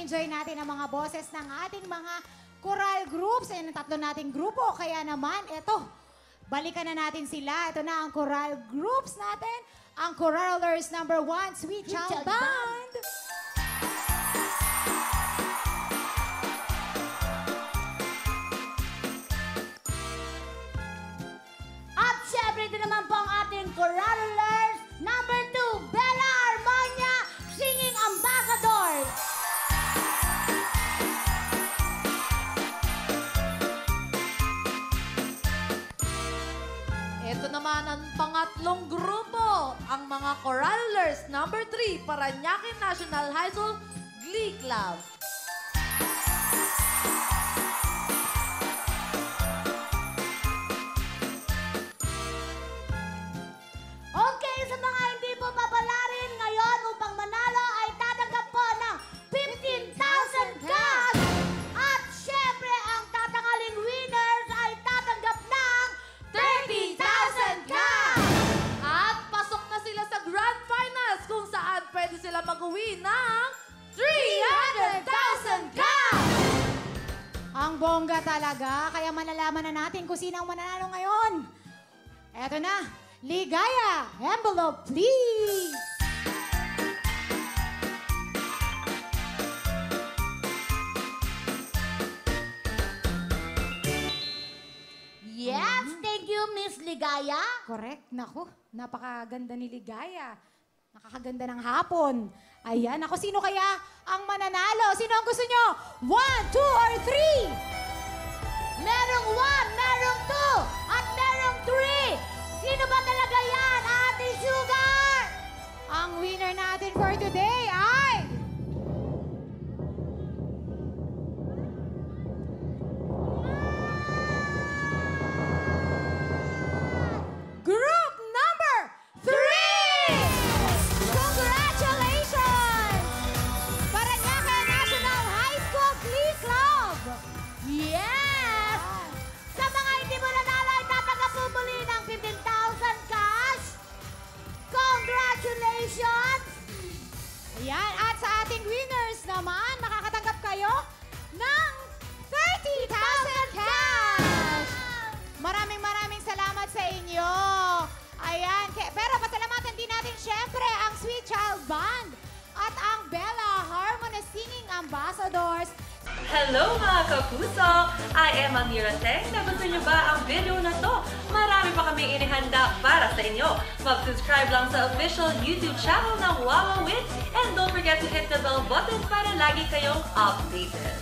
ma-enjoy natin ang mga boses ng ating mga choral groups. Ayan ang tatlo nating grupo. Kaya naman, eto, balikan na natin sila. Ito na ang choral groups natin. Ang Choralers number 1, Sweet Child Band. At syempre, ito naman po ang ating Choralers number 2, Bella Armonia, Singing Ambassadors. Ito naman ang pangatlong grupo, ang mga Choralers number 3, Parañaque National High School Glee Club. Okay, sa mga hindi po papalarin ngayon upang manalo ay tatanggap po ng 15,000 cash. At syempre, ang tatangaling winners ay tatanggap ng 30,000 cash. At pasok na sila sa Grand Finals kung saan pwede sila mag-uwi ng 300,000 cash! Ang bongga talaga. Kaya malalaman na natin kung sino ang mananalo ngayon. Eto na, Ligaya! Envelope, please! Yes, thank you, Miss Ligaya. Correct. Naku, napakaganda ni Ligaya. Nakakaganda ng hapon. Ayan, ako, sino kaya ang mananalo? Sino ang gusto nyo? 1, 2, or 3? Merong 1, merong 2, at merong 3. Sino ba talaga yan, Ate Sugar? Ang winner natin for today ay... Group number 3! Congratulations! Parañaque National High School Glee Club! Yes! Sa mga hindi mo nanalo ay tatanggap po muli ng 15,000 cash. Congratulations! Ayan, at sa ating winners naman, makakatanggap kayo ng 30,000 cash! Maraming salamat sa inyo. Ayan, pero pasalamatan din natin syempre ang Sweet Child Band at ang Bella Harmony Singing Ambassadors. Hello mga kapuso! I am Amira Teng. Nagustuhan niyo ba ang video na to? Marami pa kami inihanda para sa inyo. Mag-subscribe lang sa official YouTube channel ng Wawa Wits and don't forget to hit the bell button para lagi kayong updated.